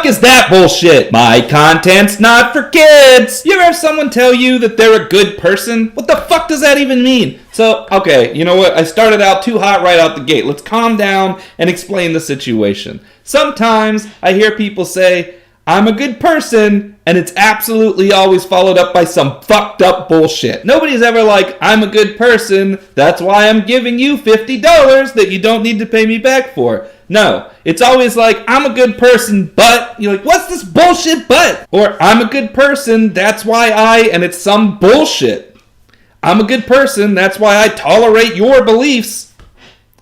fuck is that bullshit? My content's not for kids. You ever have someone tell you that they're a good person? What the fuck does that even mean? So, okay, you know what? I started out too hot right out the gate. Let's calm down and explain the situation. Sometimes I hear people say, I'm a good person, and it's absolutely always followed up by some fucked up bullshit. Nobody's ever like, I'm a good person, that's why I'm giving you $50 that you don't need to pay me back for. No, it's always like, I'm a good person, but, you're like, what's this bullshit but? Or, I'm a good person, that's why and it's some bullshit. I'm a good person, that's why I tolerate your beliefs.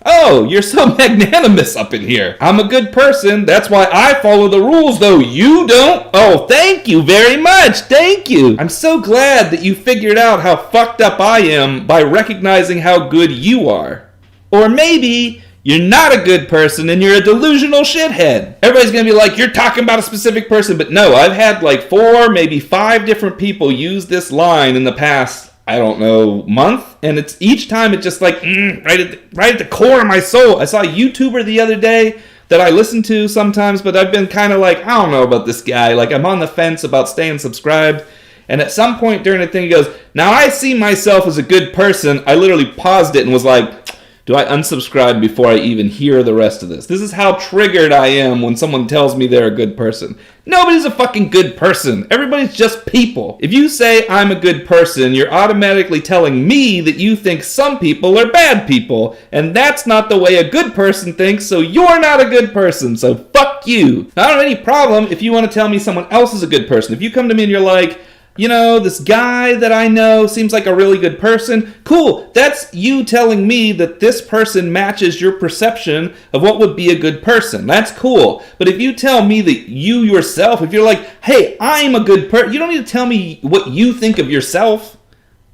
Oh, you're so magnanimous up in here. I'm a good person. That's why I follow the rules, though you don't. Oh, thank you very much. Thank you. I'm so glad that you figured out how fucked up I am by recognizing how good you are. Or maybe you're not a good person and you're a delusional shithead. Everybody's going to be like, you're talking about a specific person. But no, I've had like 4, maybe 5 different people use this line in the past, I don't know, month, and it's each time it just like right at the core of my soul. I saw a YouTuber the other day that I listen to sometimes, but I've been kind of like, I don't know about this guy. Like, I'm on the fence about staying subscribed. And at some point during the thing, he goes, now I see myself as a good person. I literally paused it and was like, do I unsubscribe before I even hear the rest of this? This is how triggered I am when someone tells me they're a good person. Nobody's a fucking good person. Everybody's just people. If you say I'm a good person, you're automatically telling me that you think some people are bad people. And that's not the way a good person thinks, so you're not a good person. So fuck you. I don't have any problem if you want to tell me someone else is a good person. If you come to me and you're like, you know, this guy that I know seems like a really good person. Cool. That's you telling me that this person matches your perception of what would be a good person. That's cool. But if you tell me that you yourself, if you're like, hey, I'm a good person, you don't need to tell me what you think of yourself.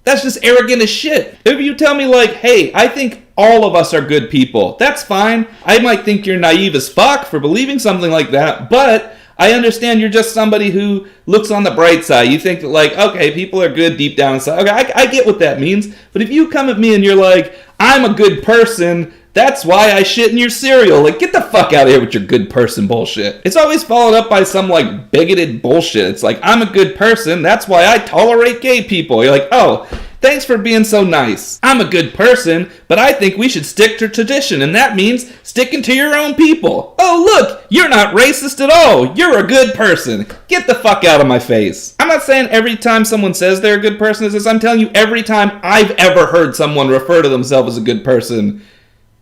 That's just arrogant as shit. If you tell me like, hey, I think all of us are good people, that's fine. I might think you're naive as fuck for believing something like that, but I understand you're just somebody who looks on the bright side. You think that, like, okay, people are good deep down inside. Okay, I get what that means. But if you come at me and you're like, I'm a good person, that's why I shit in your cereal. Like, get the fuck out of here with your good person bullshit. It's always followed up by some, like, bigoted bullshit. It's like, I'm a good person, that's why I tolerate gay people. You're like, oh, thanks for being so nice. I'm a good person, but I think we should stick to tradition, and that means sticking to your own people. Oh, look, you're not racist at all. You're a good person. Get the fuck out of my face. I'm not saying every time someone says they're a good person is this. I'm telling you, every time I've ever heard someone refer to themselves as a good person,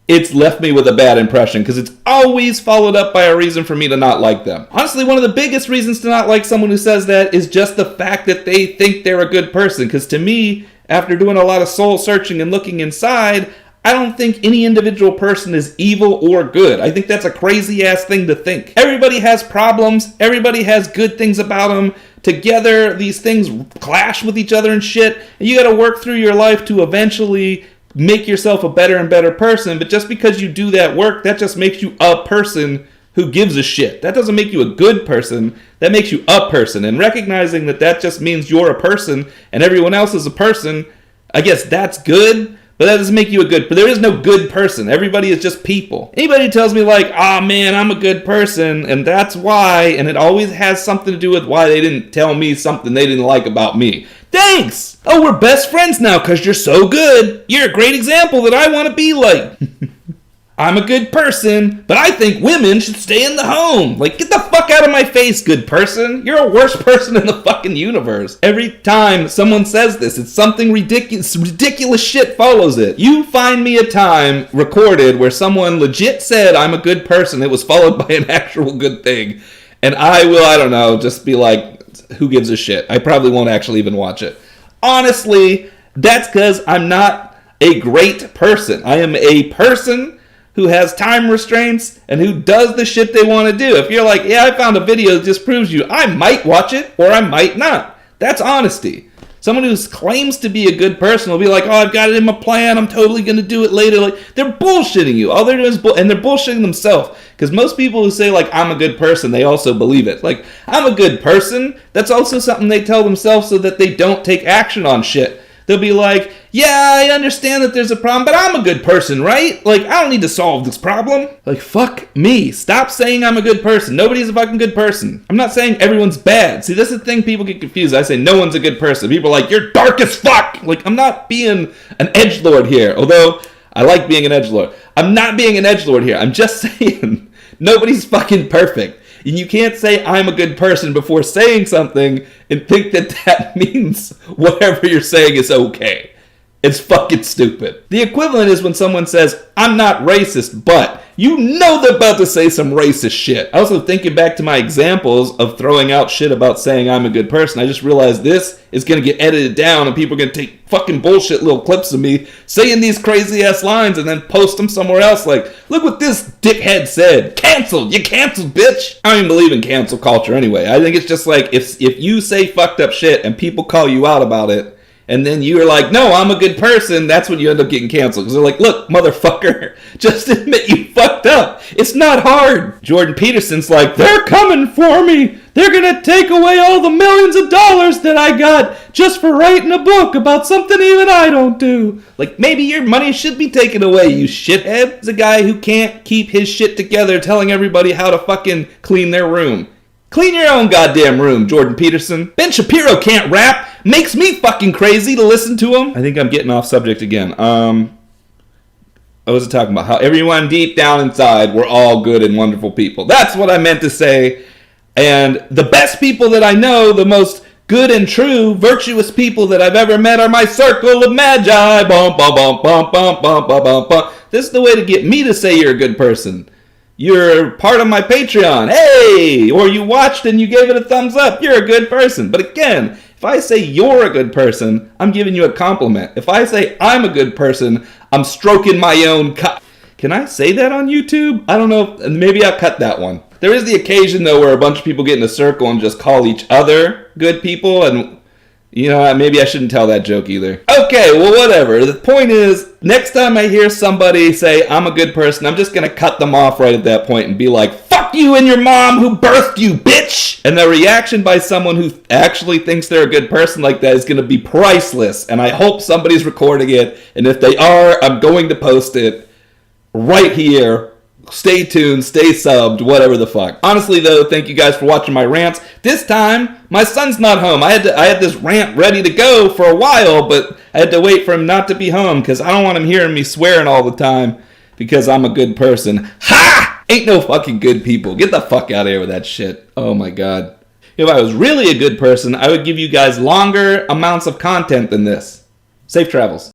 it's left me with a bad impression because it's always followed up by a reason for me to not like them. Honestly, one of the biggest reasons to not like someone who says that is just the fact that they think they're a good person. Because to me, after doing a lot of soul searching and looking inside, I don't think any individual person is evil or good. I think that's a crazy ass thing to think. Everybody has problems. Everybody has good things about them. Together, these things clash with each other and shit. And you got to work through your life to eventually make yourself a better and better person. But just because you do that work, that just makes you a person who gives a shit. That doesn't make you a good person. That makes you a person. And recognizing that that just means you're a person and everyone else is a person, I guess that's good, but that doesn't make you a good. But there is no good person. Everybody is just people. Anybody who tells me like, oh man, I'm a good person and that's why, and it always has something to do with why they didn't tell me something they didn't like about me. Thanks! Oh, we're best friends now because you're so good. You're a great example that I want to be like. I'm a good person, but I think women should stay in the home. Like, get the fuck out of my face, good person. You're a worse person in the fucking universe. Every time someone says this, it's something ridiculous. Ridiculous shit follows it. You find me a time recorded where someone legit said I'm a good person. It was followed by an actual good thing. And I will, I don't know, just be like, who gives a shit? I probably won't actually even watch it. Honestly, that's because I'm not a great person. I am a person who has time restraints and who does the shit they want to do. If you're like, yeah, I found a video that just proves you, I might watch it or I might not. That's honesty. Someone who claims to be a good person will be like, oh, I've got it in my plan, I'm totally going to do it later. Like, they're bullshitting you. All they're doing is and they're bullshitting themselves. Because most people who say, like, I'm a good person, they also believe it. Like, I'm a good person, that's also something they tell themselves so that they don't take action on shit. They'll be like, yeah, I understand that there's a problem, but I'm a good person, right? Like, I don't need to solve this problem. Like, fuck me. Stop saying I'm a good person. Nobody's a fucking good person. I'm not saying everyone's bad. See, this is the thing people get confused. I say no one's a good person. People are like, you're dark as fuck. Like, I'm not being an edgelord here, although I like being an edgelord. I'm not being an edgelord here. I'm just saying nobody's fucking perfect. And you can't say I'm a good person before saying something and think that that means whatever you're saying is okay. It's fucking stupid. The equivalent is when someone says, I'm not racist, but you know they're about to say some racist shit. I also thinking back to my examples of throwing out shit about saying I'm a good person. I just realized this is going to get edited down and people are going to take fucking bullshit little clips of me saying these crazy ass lines and then post them somewhere else like, look what this dickhead said. Canceled. You canceled, bitch. I don't even believe in cancel culture anyway. I think it's just like if you say fucked up shit and people call you out about it, and then you're like, no, I'm a good person, that's when you end up getting canceled. Because they're like, look, motherfucker, just admit you fucked up. It's not hard. Jordan Peterson's like, they're coming for me. They're going to take away all the millions of dollars that I got just for writing a book about something even I don't do. Like, maybe your money should be taken away, you shithead. There's a guy who can't keep his shit together telling everybody how to fucking clean their room. Clean your own goddamn room, Jordan Peterson. Ben Shapiro can't rap. Makes me fucking crazy to listen to him. I think I'm getting off subject again. I was talking about how everyone deep down inside, we're all good and wonderful people. That's what I meant to say. And the best people that I know, the most good and true, virtuous people that I've ever met are my circle of magi. Bum, bum, bum, bum, bum, bum, bum, bum, bum. This is the way to get me to say you're a good person. You're part of my Patreon. Hey! Or you watched and you gave it a thumbs up. You're a good person. But again, if I say you're a good person, I'm giving you a compliment. If I say I'm a good person, I'm stroking my own Can I say that on YouTube? I don't know. Maybe I'll cut that one. There is the occasion, though, where a bunch of people get in a circle and just call each other good people. And, you know, maybe I shouldn't tell that joke either. Okay, well, whatever. The point is, next time I hear somebody say I'm a good person, I'm just going to cut them off right at that point and be like, fuck you and your mom who birthed you, bitch! And the reaction by someone who actually thinks they're a good person like that is going to be priceless. And I hope somebody's recording it. And if they are, I'm going to post it right here. Stay tuned, stay subbed, whatever the fuck. Honestly, though, thank you guys for watching my rants. This time, my son's not home. I had this rant ready to go for a while, but I had to wait for him not to be home because I don't want him hearing me swearing all the time because I'm a good person. Ha! Ain't no fucking good people. Get the fuck out of here with that shit. Oh my god. If I was really a good person, I would give you guys longer amounts of content than this. Safe travels.